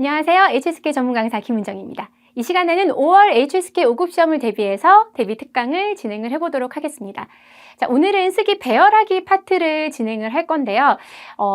안녕하세요. HSK 전문 강사 김은정입니다. 이 시간에는 5월 HSK 5급 시험을 대비해서 대비 특강을 진행을 해보도록 하겠습니다. 자, 오늘은 쓰기 배열하기 파트를 진행을 할 건데요.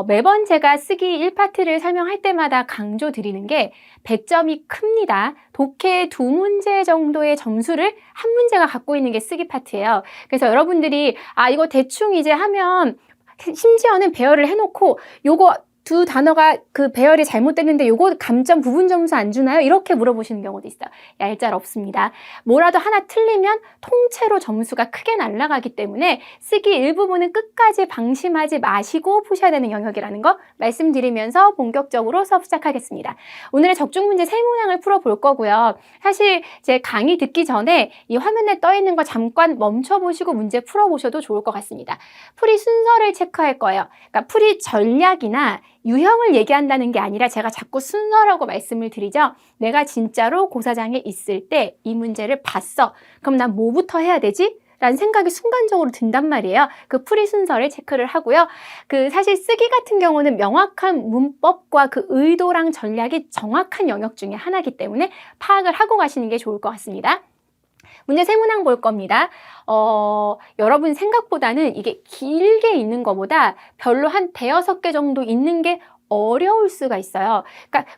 매번 제가 쓰기 1파트를 설명할 때마다 강조 드리는 게 100점이 큽니다. 독해 2문제 정도의 점수를 한 문제가 갖고 있는 게 쓰기 파트예요. 그래서 여러분들이 이거 대충 이제 하면 심지어는 배열을 해놓고 요거 두 단어가 그 배열이 잘못됐는데 요거 감점 부분 점수 안 주나요? 이렇게 물어보시는 경우도 있어요. 얄짤 없습니다. 뭐라도 하나 틀리면 통째로 점수가 크게 날아가기 때문에 쓰기 일부분은 끝까지 방심하지 마시고 푸셔야 되는 영역이라는 거 말씀드리면서 본격적으로 수업 시작하겠습니다. 오늘의 적중 문제 3문항을 풀어볼 거고요. 사실 제 강의 듣기 전에 이 화면에 떠 있는 거 잠깐 멈춰보시고 문제 풀어보셔도 좋을 것 같습니다. 풀이 순서를 체크할 거예요. 그러니까 풀이 전략이나 유형을 얘기한다는 게 아니라 제가 자꾸 순서라고 말씀을 드리죠. 내가 진짜로 고사장에 있을 때 이 문제를 봤어. 그럼 난 뭐부터 해야 되지? 라는 생각이 순간적으로 든단 말이에요. 그 풀이 순서를 체크를 하고요. 사실 쓰기 같은 경우는 명확한 문법과 그 의도랑 전략이 정확한 영역 중에 하나이기 때문에 파악을 하고 가시는 게 좋을 것 같습니다. 문제 3문항 볼 겁니다. 여러분 생각보다는 이게 길게 있는 것보다 별로 한 5-6개 정도 있는 게 어려울 수가 있어요. 그러니까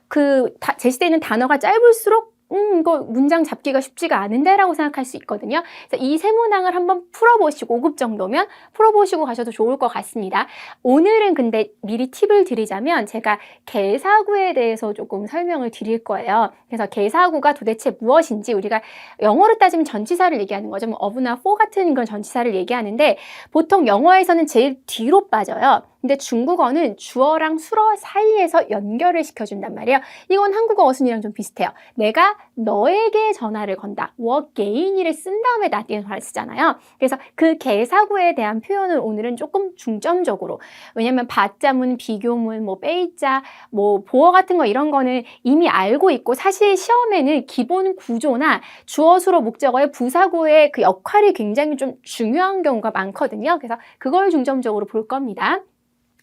제시되어 있는 단어가 짧을수록 이거 문장 잡기가 쉽지가 않은데 라고 생각할 수 있거든요. 그래서 이 3문항을 한번 풀어보시고 5급 정도면 풀어보시고 가셔도 좋을 것 같습니다. 오늘은 근데 미리 팁을 드리자면 제가 개사구에 대해서 조금 설명을 드릴 거예요. 그래서 개사구가 도대체 무엇인지 우리가 영어로 따지면 전치사를 얘기하는 거죠. 뭐 of나 for 같은 건 전치사를 얘기하는데 보통 영어에서는 제일 뒤로 빠져요. 근데 중국어는 주어랑 수어 사이에서 연결을 시켜준단 말이에요. 이건 한국어 어순이랑 좀 비슷해요. 내가 너에게 전화를 건다. 我给你를 쓴 다음에 나한테 전화를 쓰잖아요. 그래서 그 개사구에 대한 표현을 오늘은 조금 중점적으로, 왜냐면 받자문, 비교문, 뭐 빼이자, 뭐 보어 같은 거 이런 거는 이미 알고 있고 사실 시험에는 기본 구조나 주어, 수로, 목적어의 부사구의 그 역할이 굉장히 좀 중요한 경우가 많거든요. 그래서 그걸 중점적으로 볼 겁니다.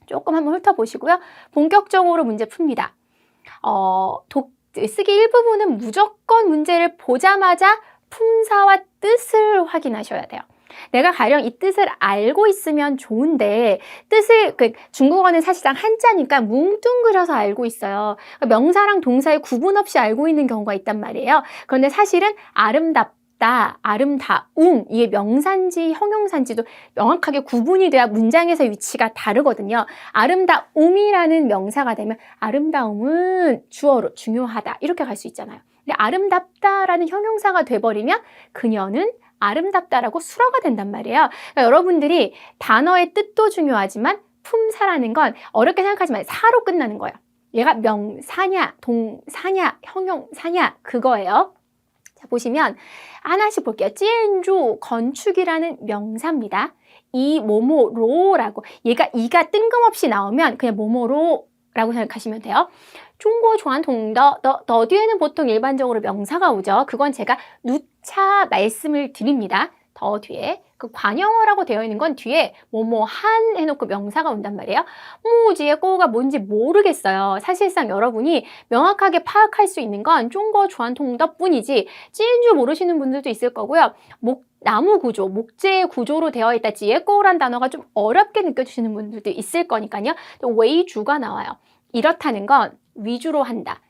조금 한번 훑어보시고요. 본격적으로 문제 풉니다. 쓰기 일부분은 무조건 문제를 보자마자 품사와 뜻을 확인하셔야 돼요. 내가 가령 이 뜻을 알고 있으면 좋은데 중국어는 사실상 한자니까 뭉뚱그려서 알고 있어요. 명사랑 동사의 구분 없이 알고 있는 경우가 있단 말이에요. 그런데 사실은 아름다움, 이게 명사인지 형용사인지도 명확하게 구분이 돼야 문장에서 위치가 다르거든요. 아름다움이라는 명사가 되면 아름다움은 주어로 중요하다 이렇게 갈 수 있잖아요. 근데 아름답다라는 형용사가 돼버리면 그녀는 아름답다라고 수어가 된단 말이에요. 그러니까 여러분들이 단어의 뜻도 중요하지만 품사라는 건 어렵게 생각하지 마세요. 사로 끝나는 거예요. 얘가 명사냐, 동사냐, 형용사냐 그거예요. 자, 보시면 하나씩 볼게요. 찐주, 건축이라는 명사입니다. 이 뭐뭐로라고, 얘가 이가 뜬금없이 나오면 그냥 뭐뭐로라고 생각하시면 돼요. 중국传统的 더 뒤에는 보통 일반적으로 명사가 오죠. 그건 제가 누차 말씀을 드립니다. 더 뒤에 그 관형어라고 되어 있는 건 뒤에 뭐뭐한 해놓고 명사가 온단 말이에요. 무지의 꼬가 뭔지 모르겠어요. 사실상 여러분이 명확하게 파악할 수 있는 건 중국传统的 뿐이지 찐주 모르시는 분들도 있을 거고요. 나무 구조, 목재 구조로 되어 있다. 지혜꼬란 단어가 좀 어렵게 느껴지시는 분들도 있을 거니까요. 또 웨이주가 나와요. 이렇다는 건 위주로 한다.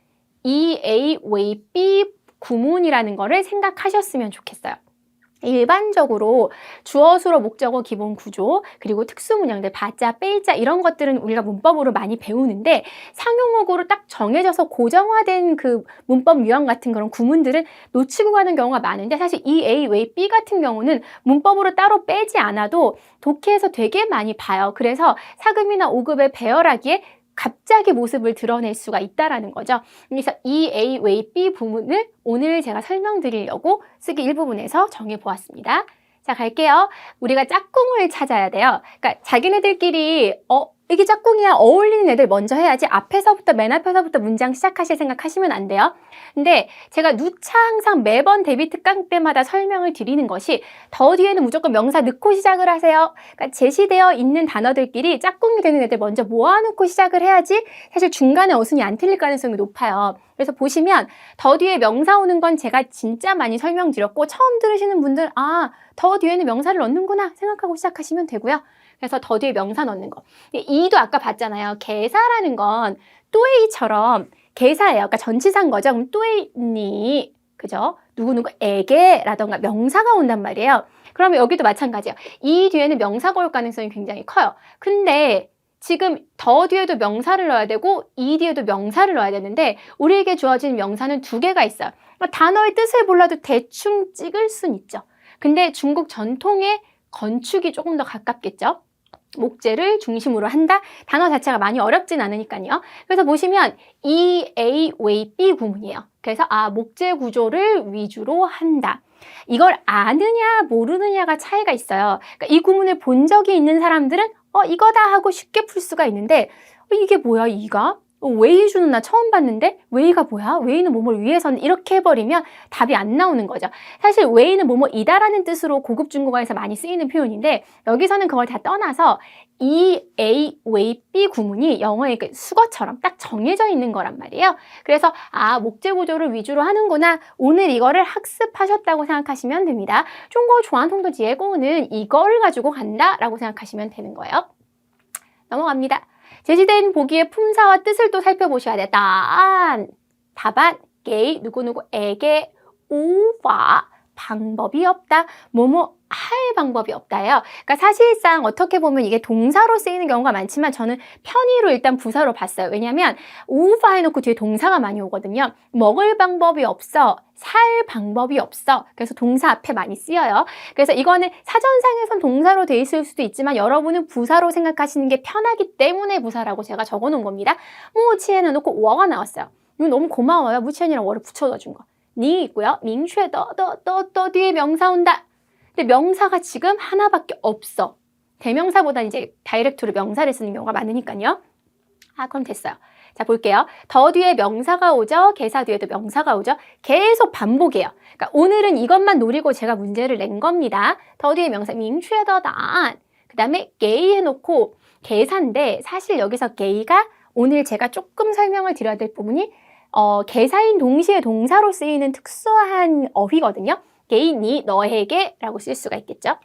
이 A, 웨이, B 구문이라는 거를 생각하셨으면 좋겠어요. 일반적으로 주어, 수로, 목적어 기본 구조, 그리고 특수문형들, 받자, 빼자 이런 것들은 우리가 문법으로 많이 배우는데 상용어구로 딱 정해져서 고정화된 그 문법 유형 같은 그런 구문들은 놓치고 가는 경우가 많은데 사실 이 A, 왜 B 같은 경우는 문법으로 따로 빼지 않아도 독해에서 되게 많이 봐요. 그래서 4급이나 5급의 배열하기에 갑자기 모습을 드러낼 수가 있다라는 거죠. 그래서 이 A, 왜 B 부분을 오늘 제가 설명드리려고 쓰기 일부분에서 정해보았습니다. 자, 갈게요. 우리가 짝꿍을 찾아야 돼요. 그러니까 자기네들끼리 이게 짝꿍이야 어울리는 애들 먼저 해야지 앞에서부터 맨 앞에서부터 문장 시작하실 생각하시면 안 돼요. 근데 제가 누차 항상 매번 데뷔 특강 때마다 설명을 드리는 것이 더 뒤에는 무조건 명사 넣고 시작을 하세요. 그러니까 제시되어 있는 단어들끼리 짝꿍이 되는 애들 먼저 모아놓고 시작을 해야지 사실 중간에 어순이 안 틀릴 가능성이 높아요. 그래서 보시면 더 뒤에 명사 오는 건 제가 진짜 많이 설명드렸고 처음 들으시는 분들 더 뒤에는 명사를 넣는구나 생각하고 시작하시면 되고요. 그래서 더 뒤에 명사 넣는 거. 이도 아까 봤잖아요. 개사라는 건 또에이처럼 개사예요. 그러니까 전치사인 거죠. 그럼 또에이니 그죠? 누구누구에게라던가 명사가 온단 말이에요. 그러면 여기도 마찬가지예요. 이 뒤에는 명사가 올 가능성이 굉장히 커요. 근데 지금 더 뒤에도 명사를 넣어야 되고 이 뒤에도 명사를 넣어야 되는데 우리에게 주어진 명사는 두 개가 있어요. 그러니까 단어의 뜻을 몰라도 대충 찍을 순 있죠. 근데 중국 전통의 건축이 조금 더 가깝겠죠. 목재를 중심으로 한다. 단어 자체가 많이 어렵진 않으니까요. 그래서 보시면 EA, way, B 구문이에요. 그래서 목재 구조를 위주로 한다. 이걸 아느냐 모르느냐가 차이가 있어요. 그러니까 이 구문을 본 적이 있는 사람들은 이거다 하고 쉽게 풀 수가 있는데 이게 뭐야 이가? 웨이주는 나 처음 봤는데 웨이가 뭐야? 웨이는 뭐뭐를 위해서는 이렇게 해버리면 답이 안 나오는 거죠. 사실 웨이는 뭐뭐이다라는 뜻으로 고급 중국어에서 많이 쓰이는 표현인데 여기서는 그걸 다 떠나서 E, A, way, B 구문이 영어의 그 수거처럼 딱 정해져 있는 거란 말이에요. 그래서 목재 구조를 위주로 하는구나. 오늘 이거를 학습하셨다고 생각하시면 됩니다. 중국어 중앙통도 지혜고는 이걸 가지고 간다라고 생각하시면 되는 거예요. 넘어갑니다. 제시된 보기의 품사와 뜻을 또 살펴보셔야 돼. 답안, 게, 누구누구에게, 우와, 방법이 없다. 뭐뭐 할 방법이 없다예요. 그러니까 사실상 어떻게 보면 이게 동사로 쓰이는 경우가 많지만 저는 편의로 일단 부사로 봤어요. 왜냐하면 우와 해놓고 뒤에 동사가 많이 오거든요. 먹을 방법이 없어. 살 방법이 없어. 그래서 동사 앞에 많이 쓰여요. 그래서 이거는 사전상에선 동사로 돼 있을 수도 있지만 여러분은 부사로 생각하시는 게 편하기 때문에 부사라고 제가 적어놓은 겁니다. 무치에는 놓고 워가 나왔어요. 이거 너무 고마워요. 무치엔이랑 워를 붙여 넣어준 거. 니 있고요. 민쉐 더 뒤에 명사 온다. 근데 명사가 지금 하나밖에 없어. 대명사보다 이제 다이렉트로 명사를 쓰는 경우가 많으니까요. 그럼 됐어요. 자, 볼게요. 더 뒤에 명사가 오죠. 개사 뒤에도 명사가 오죠. 계속 반복이에요. 그러니까 오늘은 이것만 노리고 제가 문제를 낸 겁니다. 더 뒤에 명사 민쉐더단. 그 다음에 게이 해놓고 개사인데 사실 여기서 게이가 오늘 제가 조금 설명을 드려야 될 부분이 개사인 동시에 동사로 쓰이는 특수한 어휘거든요. 게이니 너에게 라고 쓸 수가 있겠죠.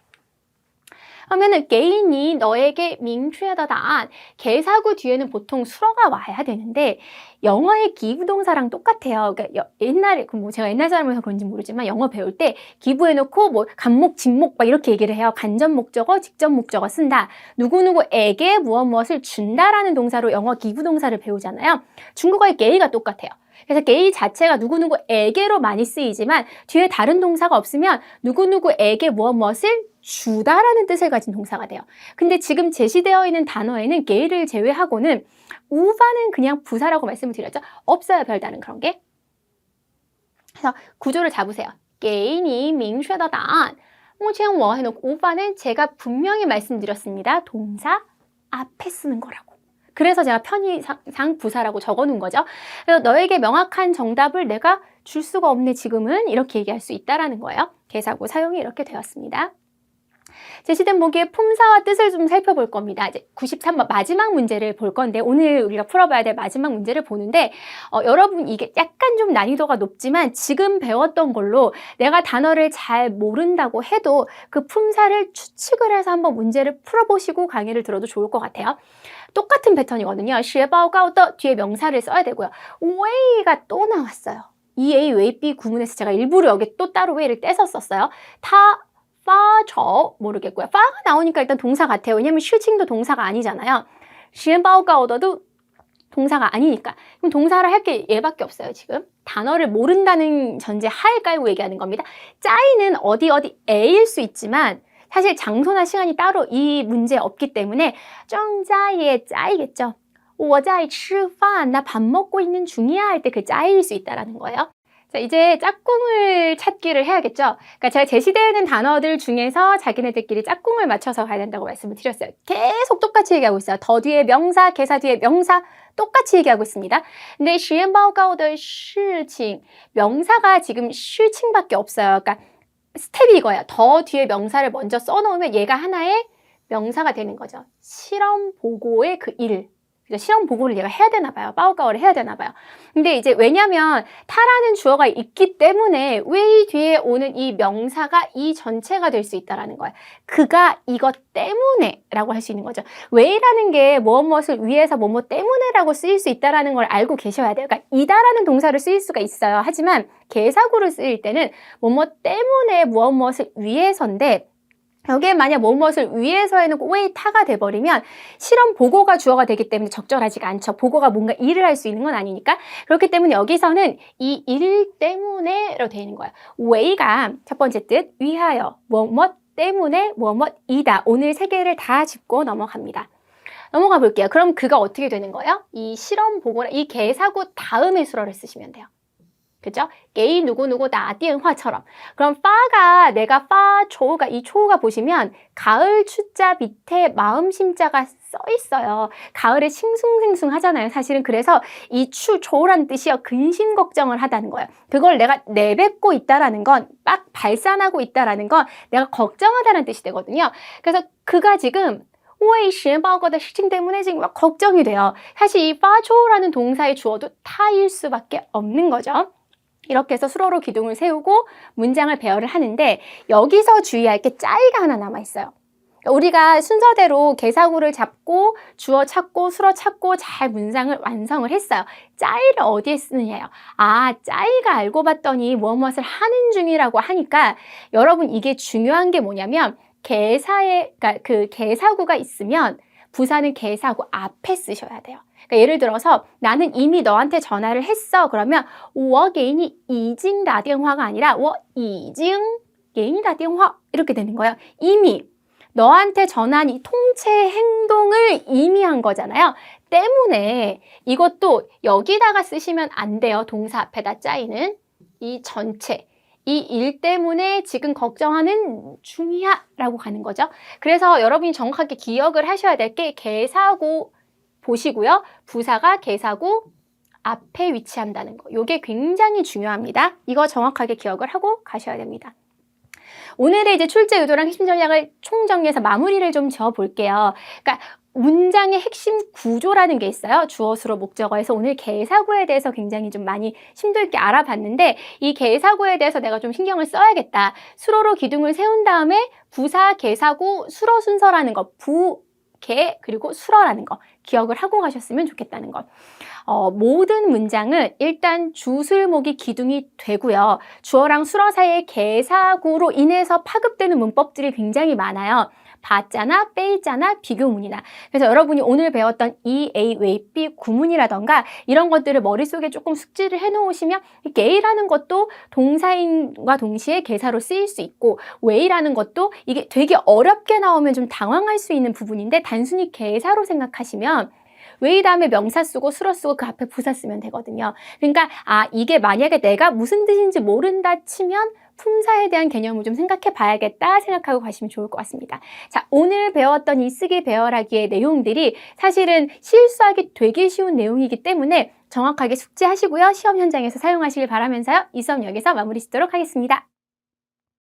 그러면은 게이니 너에게 민추에다단 개사구 뒤에는 보통 수어가 와야 되는데 영어의 기부동사랑 똑같아요. 그러니까 옛날에 제가 옛날 사람이라서 그런지 모르지만 영어 배울 때 기부해놓고 간목, 진목 막 이렇게 얘기를 해요. 간접 목적어, 직접 목적어 쓴다. 누구누구에게 무엇을 준다라는 동사로 영어 기부동사를 배우잖아요. 중국어의 게이가 똑같아요. 그래서 게이 자체가 누구누구에게로 많이 쓰이지만 뒤에 다른 동사가 없으면 누구누구에게 무엇을 주다라는 뜻을 가진 동사가 돼요. 근데 지금 제시되어 있는 단어에는 게이를 제외하고는 우바는 그냥 부사라고 말씀을 드렸죠. 없어요. 별다른 그런 게. 그래서 구조를 잡으세요. 게이니 민쉐더단 무치엔워 해놓고 우바는 제가 분명히 말씀드렸습니다. 동사 앞에 쓰는 거라고. 그래서 제가 편의상 부사라고 적어놓은 거죠. 그래서 너에게 명확한 정답을 내가 줄 수가 없네 지금은 이렇게 얘기할 수 있다라는 거예요. 개사구 사용이 이렇게 되었습니다. 제시된 보기의 품사와 뜻을 좀 살펴볼 겁니다. 이제 93번 마지막 문제를 볼 건데 오늘 우리가 풀어봐야 될 마지막 문제를 보는데 여러분 이게 약간 좀 난이도가 높지만 지금 배웠던 걸로 내가 단어를 잘 모른다고 해도 그 품사를 추측을 해서 한번 문제를 풀어보시고 강의를 들어도 좋을 것 같아요. 똑같은 패턴이거든요. 学报告的 뒤에 명사를 써야 되고요. way가 또 나왔어요. EA, way, B 구문에서 제가 일부러 여기 또 따로 way를 떼서 썼어요. 모르겠고요. 파가 나오니까 일단 동사 같아요. 왜냐면 실칭도 동사가 아니잖아요. 学报告的도 동사가 아니니까. 그럼 동사를 할 게 얘밖에 없어요, 지금. 단어를 모른다는 전제 하에 깔고 얘기하는 겁니다. 짜이는 어디에일 수 있지만 사실 장소나 시간이 따로 이 문제에 없기 때문에 정자의 짜이겠죠. 我在吃饭, 나 밥 먹고 있는 중이야 할 때 그 짜이일 수 있다라는 거예요. 자, 이제 짝꿍을 찾기를 해야겠죠. 그러니까 제가 제시되는 단어들 중에서 자기네들끼리 짝꿍을 맞춰서 가야 된다고 말씀을 드렸어요. 계속 똑같이 얘기하고 있어요. 더 뒤에 명사, 개사 뒤에 명사 똑같이 얘기하고 있습니다. 근데 实验报告的事情 명사가 지금 事情밖에 없어요. 그러니까 스텝이 이거예요. 더 뒤에 명사를 먼저 써놓으면 얘가 하나의 명사가 되는 거죠. 실험 보고의 그 일. 실험 보고를 얘가 해야 되나 봐요. 빠오가오를 해야 되나 봐요. 근데 이제 왜냐면 타라는 주어가 있기 때문에 웨이 뒤에 오는 이 명사가 이 전체가 될 수 있다라는 거예요. 그가 이것 때문에 라고 할 수 있는 거죠. 웨이라는 게 무엇을 위해서 뭐뭐 때문에 라고 쓰일 수 있다라는 걸 알고 계셔야 돼요. 그러니까 이다라는 동사를 쓰일 수가 있어요. 하지만 개사구를 쓰일 때는 뭐뭐 때문에 무엇을 위해서인데 여기에 만약 무엇을 위해서 해놓고 왜 타가 돼버리면 실험 보고가 주어가 되기 때문에 적절하지가 않죠. 보고가 뭔가 일을 할 수 있는 건 아니니까. 그렇기 때문에 여기서는 이 일 때문에로 되어 있는 거예요. 왜가 첫 번째 뜻 위하여 무엇 때문에 무엇이다. 오늘 세 개를 다 짚고 넘어갑니다. 넘어가 볼게요. 그럼 그가 어떻게 되는 거예요? 이 실험 보고나 이 개사구 다음에 수러를 쓰시면 돼요. 그죠? 게이 누구누구 나電話처럼. 그럼 파가 내가 파 초우가 이 초우가 보시면 가을 추자 밑에 마음 심자가 써 있어요. 가을에 싱숭생숭 하잖아요. 사실은 그래서 이 초우라는 뜻이요. 근심 걱정을 하다는 거예요. 그걸 내가 내뱉고 있다라는 건 막 발산하고 있다라는 건 내가 걱정하다는 뜻이 되거든요. 그래서 그가 지금 为实验报告的事情 때문에 지금 막 걱정이 돼요. 사실 이 파초우라는 동사의 주어도 타일 수밖에 없는 거죠. 이렇게 해서 수로로 기둥을 세우고 문장을 배열을 하는데 여기서 주의할 게 짜이가 하나 남아있어요. 우리가 순서대로 개사구를 잡고 주어 찾고 수로 찾고 잘 문장을 완성을 했어요. 짜이를 어디에 쓰느냐요? 아, 짜이가 알고 봤더니 무엇을 하는 중이라고 하니까 여러분 이게 중요한 게 뭐냐면 그러니까 그 개사구가 있으면 부사는 개사구 앞에 쓰셔야 돼요. 그러니까 예를 들어서 나는 이미 너한테 전화를 했어. 그러면 我给你已经打电话가 아니라 我已经给你打电话 이렇게 되는 거예요. 이미 너한테 전한 이 통체 행동을 이미 한 거잖아요. 때문에 이것도 여기다가 쓰시면 안 돼요. 동사 앞에다 짜이는 이 전체. 이 일 때문에 지금 걱정하는 중이야 라고 가는 거죠. 그래서 여러분이 정확하게 기억을 하셔야 될 게 개사구 보시고요. 부사가 개사구 앞에 위치한다는 거. 이게 굉장히 중요합니다. 이거 정확하게 기억을 하고 가셔야 됩니다. 오늘의 이제 출제 의도랑 핵심 전략을 총정리해서 마무리를 좀 지어 볼게요. 그러니까 문장의 핵심 구조라는 게 있어요. 주어, 수로, 목적어에서 오늘 개사구에 대해서 굉장히 좀 많이 심도 있게 알아봤는데 이 개사구에 대해서 내가 좀 신경을 써야겠다. 수로로 기둥을 세운 다음에 부사, 개사구, 수로 순서라는 거, 부, 개, 그리고 수러라는 거 기억을 하고 가셨으면 좋겠다는 것. 모든 문장은 일단 주술목이 기둥이 되고요. 주어랑 수러 사이의 개사구로 인해서 파급되는 문법들이 굉장히 많아요. 받자나 빼자나 비교문이나. 그래서 여러분이 오늘 배웠던 이 A, 왜 B 구문이라던가 이런 것들을 머릿속에 조금 숙지를 해놓으시면 게이라는 것도 동사인과 동시에 개사로 쓰일 수 있고 왜이라는 것도 이게 되게 어렵게 나오면 좀 당황할 수 있는 부분인데 단순히 개사로 생각하시면 웨이 다음에 명사 쓰고 수로 쓰고 그 앞에 부사 쓰면 되거든요. 그러니까 이게 만약에 내가 무슨 뜻인지 모른다 치면 품사에 대한 개념을 좀 생각해 봐야겠다 생각하고 가시면 좋을 것 같습니다. 자, 오늘 배웠던 이 쓰기 배열하기의 내용들이 사실은 실수하기 되게 쉬운 내용이기 때문에 정확하게 숙지하시고요. 시험 현장에서 사용하시길 바라면서요. 이 수업 여기서 마무리 짓도록 하겠습니다.